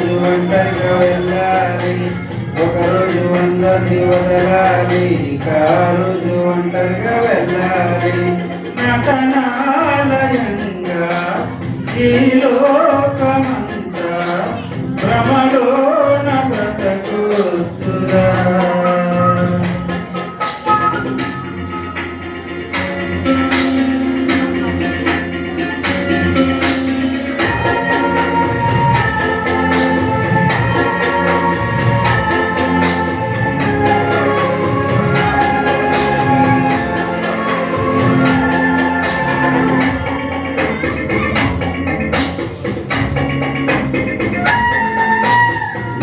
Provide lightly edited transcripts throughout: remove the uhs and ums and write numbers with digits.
రోజు ఒంటరిగా వెళ్ళాలి, ఒకరోజు అందరిని వదలాలి, ఆ రోజు ఒంటరిగా వెళ్ళాలి. నటనాలయంగా ఈ లోకమంతా భ్రమలోన బ్రతకుతురా.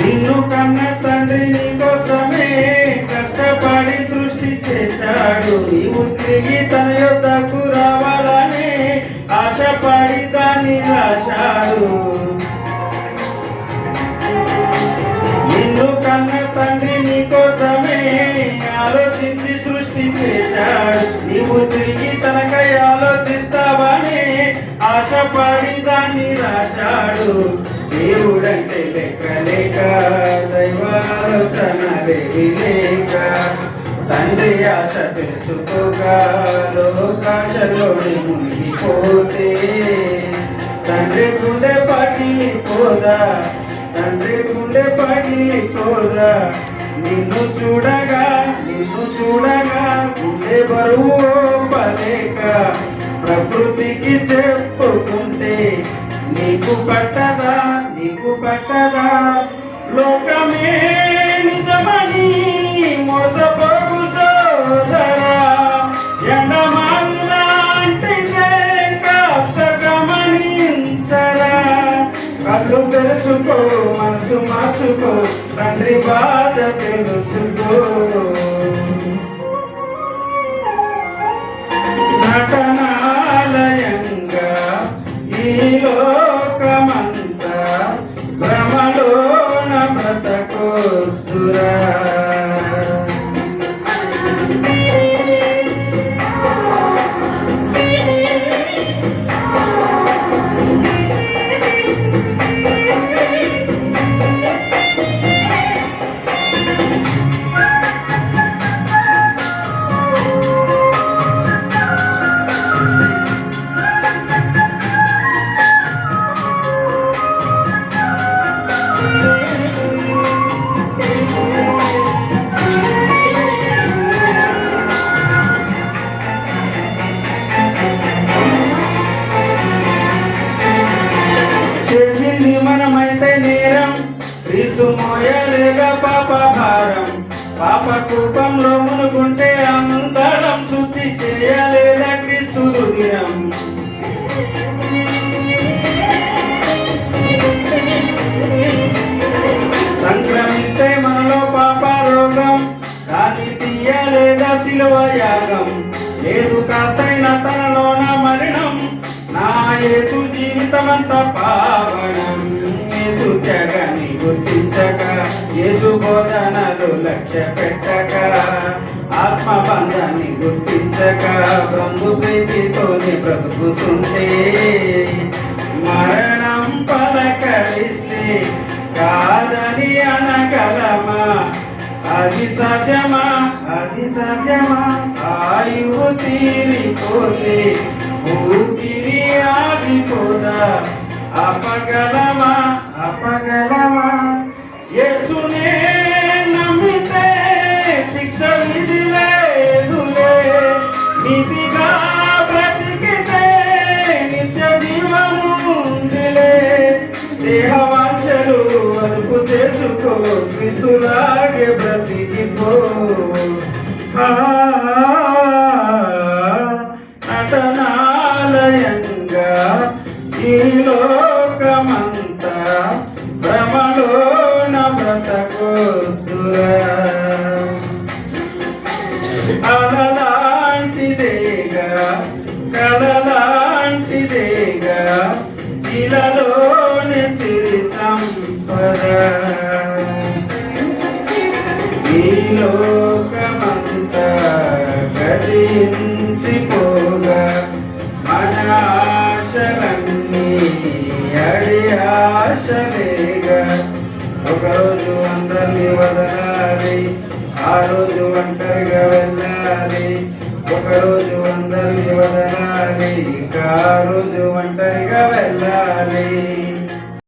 నిన్ను కన్న తండ్రి నీ కోసమే కష్టపడి సృష్టి చేశాడు. నీవు తిరిగి తన యొద్దకు రావాలని ఆశపడి దాన్ని రాశాడు. నిన్ను కన్న తండ్రి నీ కోసమే ఆలోచించి సృష్టి చేశాడు. నీవు తిరిగి తనకై ఆలోచిస్తావని ఆశపడి దాన్ని రాశాడు. దేవుడంటే లెక్క లేక, దైవాలోచనలేవి లేక, తండ్రి ఆశ తెలుసుకోక లోకాశలోని మునిగిపోతే తండ్రి గుండె పగిలిపోదా, తండ్రి గుండె పగిలిపోదా. నిన్ను చూడగా గుండె బరువు పలేక ప్రకృతికి చెప్పుకుంటే నీకు పట్టదా లోకమే నిజమని మోసపోకు సోదరా. ఎండమాలాంటిదే కాస్త గమనించరా. కళ్ళు తెలుసుకో, మనసు మార్చుకో, తండ్రి బాధ తెలుసుకో. నటనాలయంగా ఈ లోకమంతా భ్రమలోన బ్రతకొద్దురా. చేసింది మనమైతే నేరం, క్రీస్తు మోయలేగా పాప భారం. పాప కూపంలో మునుకుంటే అందరం శుద్ధి చేయలేదా క్రీస్తు రుధిరం. సంక్రమిస్తే మనలో పాప రోగం, దాన్ని తీయలేదా శిలువ యాగం. లేదు కాస్తైన తనలోన మరణం, నా యేసు జీవితమంతా పావనం. యేసు త్యాగాన్ని గుర్తించక, యేసు బోధనలు లక్ష్య పెట్టక, ఆత్మ బంధాన్ని గుర్తించక, బంధు ప్రీతితోనే బ్రతుకుతుంటే మరణం పలకరిస్తే కాదని అనగలమా? అది సత్యమా ఆయువు తీరిపోతే ఊపిరి ఆగిపోదా? అపగలమా యేసునే నమ్మితే శిక్ష విధి లేదులే. నీతిగా బ్రతికితే నిత్య జీవము ఉందిలే. దేహవాంఛలు అదుపు చేసుకో, క్రీస్తులాగే బ్రతికిపో. నటనాలయంగా ఈ లోకమంతా భ్రమలోన బ్రతకొద్దురా. అలలాంటిదేగా కలలాంటిదేగా ఇలలోని సిరి సంపద. ఈ లోకమంతా గతించిపోగా మన ఆశలన్నీ అడి ఆశలేగా. ఒకరోజు అందరినీ వదలాలి, ఆ రోజు ఒంటరిగా వెళ్ళాలి. ఒకరోజు అందరినీ వదలాలి, ఇంకా ఆ రోజు ఒంటరిగా వెళ్ళాలి.